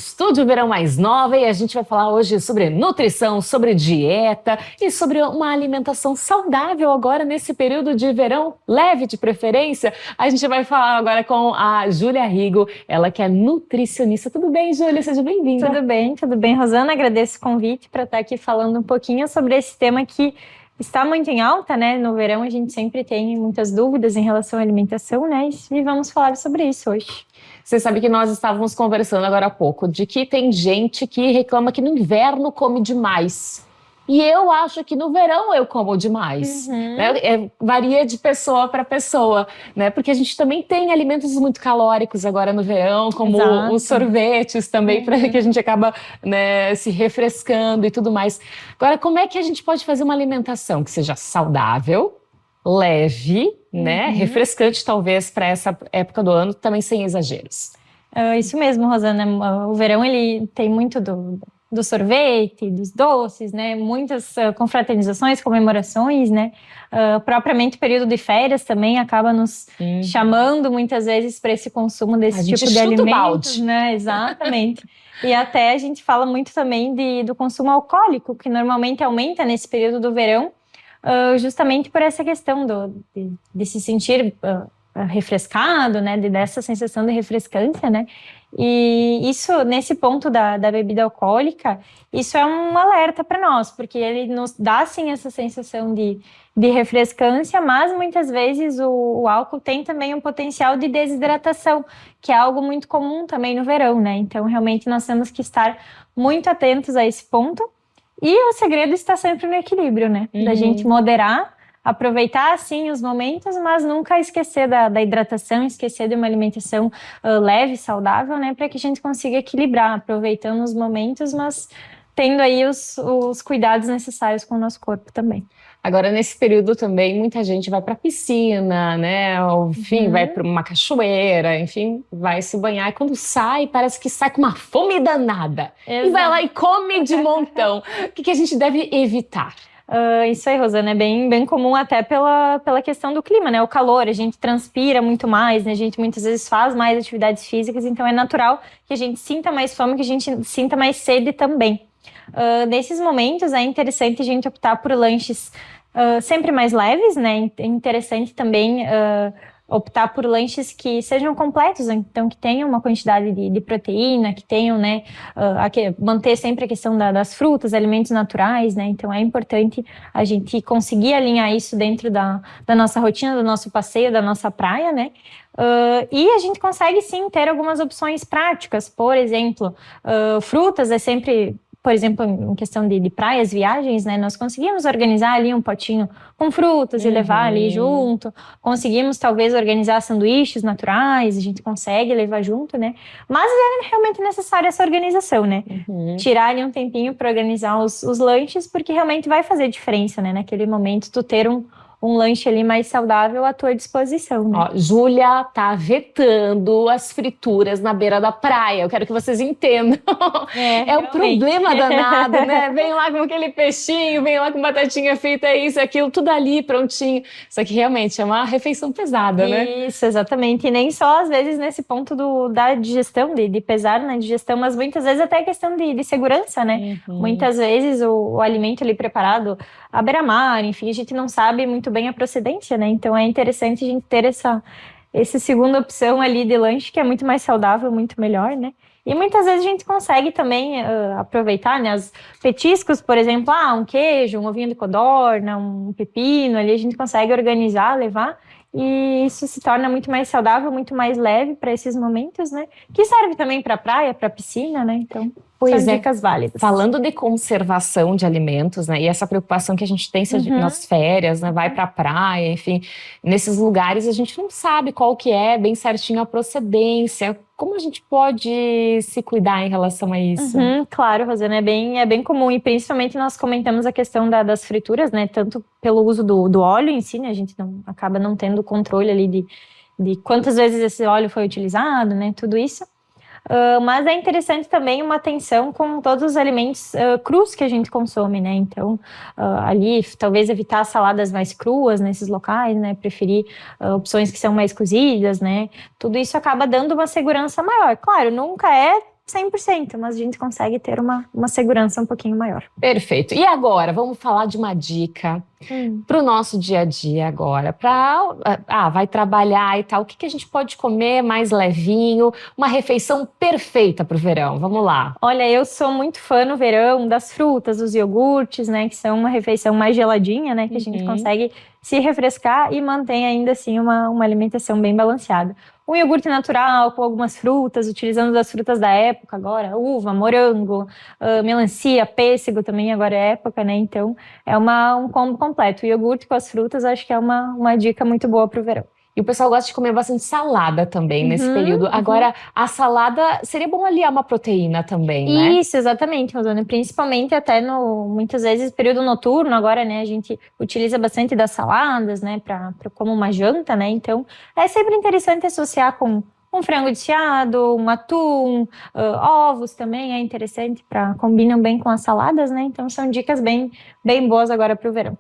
Estúdio Verão Mais Nova e a gente vai falar hoje sobre nutrição, sobre dieta e sobre uma alimentação saudável agora nesse período de verão leve de preferência. A gente vai falar agora com a Júlia Rigo, ela que é nutricionista. Tudo bem, Júlia? Seja bem-vinda. Tudo bem, Rosana. Agradeço o convite para estar aqui falando um pouquinho sobre esse tema que está muito em alta, né? No verão a gente sempre tem muitas dúvidas em relação à alimentação, né? E vamos falar sobre isso hoje. Você sabe que nós estávamos conversando agora há pouco de que tem gente que reclama que no inverno come demais. E eu acho que no verão eu como demais. Né? Varia de pessoa para pessoa, né? Porque a gente também tem alimentos muito calóricos agora no verão, como os sorvetes também, que a gente acaba, né, se refrescando e tudo mais. Agora, como é que a gente pode fazer uma alimentação que seja saudável, leve, né, refrescante talvez para essa época do ano, também sem exageros? Isso mesmo, Rosana. O verão ele tem muito do sorvete, dos doces, né? Muitas confraternizações, comemorações, né? Propriamente o período de férias também acaba nos chamando muitas vezes para esse consumo desse tipo de alimentos, né? Exatamente. E até a gente fala muito também do consumo alcoólico, que normalmente aumenta nesse período do verão, justamente por essa questão de se sentir refrescado, né, dessa sensação de refrescância, né, e isso, nesse ponto da bebida alcoólica, isso é um alerta para nós, porque ele nos dá, sim, essa sensação de refrescância, mas muitas vezes o álcool tem também um potencial de desidratação, que é algo muito comum também no verão, né, então realmente nós temos que estar muito atentos a esse ponto. E o segredo está sempre no equilíbrio, né? Da gente moderar, aproveitar, sim, os momentos, mas nunca esquecer da hidratação, esquecer de uma alimentação leve, saudável, né? Para que a gente consiga equilibrar, aproveitando os momentos, mas tendo aí os cuidados necessários com o nosso corpo também. Agora, nesse período também, muita gente vai para a piscina, né? Enfim, vai para uma cachoeira, enfim, vai se banhar. E quando sai, parece que sai com uma fome danada. Exato. E vai lá e come de montão. O que a gente deve evitar? Isso aí, Rosana, é bem comum até pela questão do clima, né? O calor, a gente transpira muito mais, né? A gente muitas vezes faz mais atividades físicas, então é natural que a gente sinta mais fome, que a gente sinta mais sede também. Nesses momentos é interessante a gente optar por lanches sempre mais leves, né? É interessante também optar por lanches que sejam completos, então que tenham uma quantidade de proteína, que tenham, né, manter sempre a questão das frutas, alimentos naturais, né? Então é importante a gente conseguir alinhar isso dentro da nossa rotina, do nosso passeio, da nossa praia, né? E a gente consegue sim ter algumas opções práticas, por exemplo, frutas é sempre... Por exemplo, em questão de praias, viagens, né? Nós conseguimos organizar ali um potinho com frutas e levar ali junto. Conseguimos, talvez, organizar sanduíches naturais, a gente consegue levar junto, né? Mas é realmente necessária essa organização, né? Tirar ali um tempinho para organizar os lanches, porque realmente vai fazer diferença, né? Naquele momento, tu ter um lanche ali mais saudável à tua disposição, né? Ó, Júlia tá vetando as frituras na beira da praia. Eu quero que vocês entendam. É um problema danado, né? Vem lá com aquele peixinho, vem lá com batatinha frita, isso, aquilo, tudo ali prontinho. Isso aqui realmente é uma refeição pesada, né? Isso, exatamente. E nem só, às vezes, nesse ponto da digestão, de pesar na digestão, mas muitas vezes até questão de segurança, né? Muitas vezes o alimento ali preparado à beira-mar, enfim, a gente não sabe muito bem a procedência, né? Então é interessante a gente ter essa segunda opção ali de lanche, que é muito mais saudável, muito melhor, né? E muitas vezes a gente consegue também aproveitar, né? Os petiscos, por exemplo, um queijo, um ovinho de codorna, um pepino, ali a gente consegue organizar, levar, e isso se torna muito mais saudável, muito mais leve para esses momentos, né? Que serve também para praia, para piscina, né? Então, são dicas válidas. Falando de conservação de alimentos, né? E essa preocupação que a gente tem nas férias, né? Vai pra praia, enfim. Nesses lugares a gente não sabe qual que é bem certinho a procedência. Como a gente pode se cuidar em relação a isso? Claro, Rosana, é bem comum. E principalmente nós comentamos a questão das frituras, né? Tanto pelo uso do óleo em si, né? A gente acaba não tendo controle ali de quantas vezes esse óleo foi utilizado, né? Tudo isso. Mas é interessante também uma atenção com todos os alimentos crus que a gente consome, né? Então, ali, talvez evitar saladas mais cruas nesses locais, né? Preferir opções que são mais cozidas, né? Tudo isso acaba dando uma segurança maior. Claro, nunca é 100%, mas a gente consegue ter uma segurança um pouquinho maior. Perfeito. E agora, vamos falar de uma dica para o nosso dia a dia agora. Vai trabalhar e tal, o que a gente pode comer mais levinho? Uma refeição perfeita para o verão. Vamos lá. Olha, eu sou muito fã no verão das frutas, dos iogurtes, né? Que são uma refeição mais geladinha, né? Que a gente consegue se refrescar e mantém ainda assim uma alimentação bem balanceada. Um iogurte natural com algumas frutas, utilizando as frutas da época agora, uva, morango, melancia, pêssego também agora é época, né? Então é um combo completo. O iogurte com as frutas acho que é uma dica muito boa para o verão. E o pessoal gosta de comer bastante salada também nesse período. Agora, a salada, seria bom aliar uma proteína também, né? Isso, exatamente, Rosana. Principalmente até muitas vezes, período noturno agora, né? A gente utiliza bastante das saladas, né? Como uma janta, né? Então, é sempre interessante associar com um frango desfiado, um atum, ovos também é interessante, combinam bem com as saladas, né? Então, são dicas bem, bem boas agora para o verão.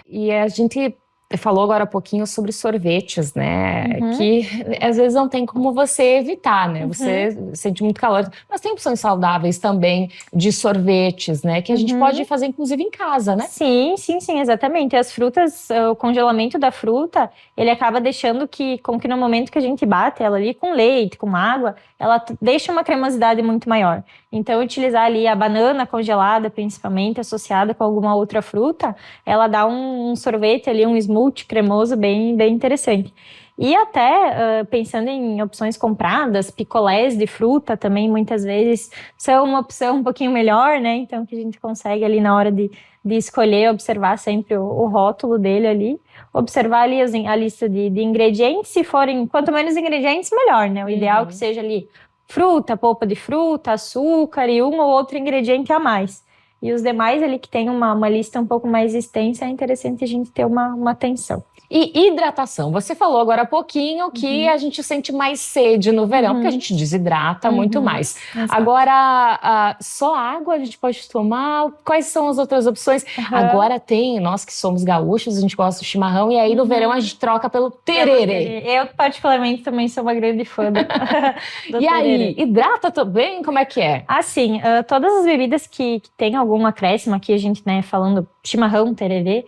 E a gente falou agora há pouquinho sobre sorvetes, né? Que às vezes não tem como você evitar, né? Você sente muito calor. Mas tem opções saudáveis também de sorvetes, né? Que a gente pode fazer, inclusive, em casa, né? Sim, exatamente. As frutas, o congelamento da fruta, ele acaba deixando com que no momento que a gente bate ela ali com leite, com água, ela deixa uma cremosidade muito maior. Então, utilizar ali a banana congelada, principalmente, associada com alguma outra fruta, ela dá um sorvete ali, um smoothie cremoso bem, bem interessante. E até, pensando em opções compradas, picolés de fruta também, muitas vezes, são uma opção um pouquinho melhor, né? Então, que a gente consegue ali na hora de escolher, observar sempre o rótulo dele ali, observar ali a lista de ingredientes, se forem, quanto menos ingredientes, melhor, né? O ideal é que seja ali fruta, polpa de fruta, açúcar e um ou outro ingrediente a mais. E os demais ali que tem uma lista um pouco mais extensa, é interessante a gente ter uma atenção. E hidratação. Você falou agora há pouquinho que a gente sente mais sede no verão, porque a gente desidrata muito mais. Exato. Agora, só água a gente pode tomar? Quais são as outras opções? Agora tem, nós que somos gaúchos, a gente gosta do chimarrão, e aí no verão a gente troca pelo tererê. Eu, particularmente, também sou uma grande fã do E aí, hidrata também? Como é que é? Assim, todas as bebidas que tem algum acréscimo aqui, a gente, né, falando chimarrão, tererê,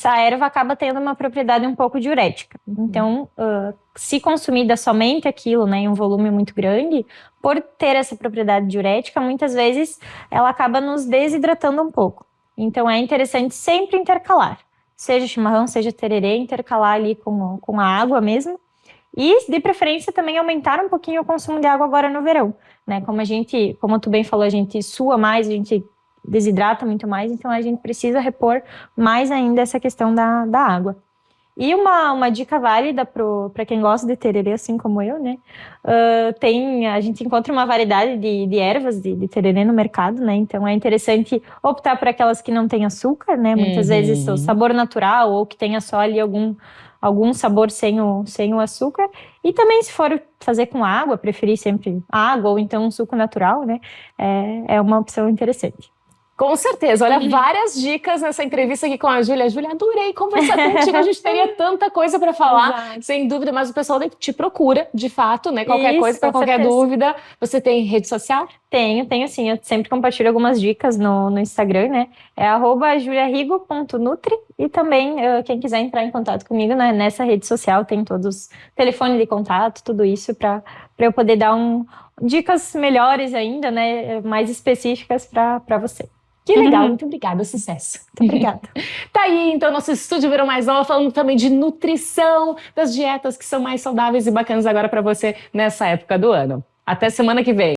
a erva acaba tendo uma propriedade um pouco diurética. Então, se consumida somente aquilo, né, em um volume muito grande, por ter essa propriedade diurética, muitas vezes ela acaba nos desidratando um pouco. Então, é interessante sempre intercalar. Seja chimarrão, seja tererê, intercalar ali com a água mesmo. E, de preferência, também aumentar um pouquinho o consumo de água agora no verão, né? Como tu bem falou, a gente sua mais, a gente desidrata muito mais, então a gente precisa repor mais ainda essa questão da água. E uma dica válida para quem gosta de tererê, assim como eu, né? A gente encontra uma variedade de ervas de tererê no mercado, né? Então é interessante optar por aquelas que não têm açúcar, né? Muitas vezes o sabor natural ou que tenha só ali algum sabor sem o açúcar. E também, se for fazer com água, preferir sempre água ou então um suco natural, né? É uma opção interessante. Com certeza. Olha, várias dicas nessa entrevista aqui com a Júlia. Júlia, adorei conversar contigo. A gente teria tanta coisa para falar, sem dúvida, mas o pessoal te procura, de fato, né? Qualquer coisa, para qualquer dúvida. Você tem rede social? Tenho sim. Eu sempre compartilho algumas dicas no Instagram, né? É @juliarigo.nutri. E também, quem quiser entrar em contato comigo, né, nessa rede social, tem todos telefone de contato, tudo isso para eu poder dar dicas melhores ainda, né? Mais específicas para você. Que legal, muito obrigada, sucesso. Muito obrigada. Tá aí, então, nosso Estúdio Verão Mais Nova, falando também de nutrição, das dietas que são mais saudáveis e bacanas agora para você nessa época do ano. Até semana que vem.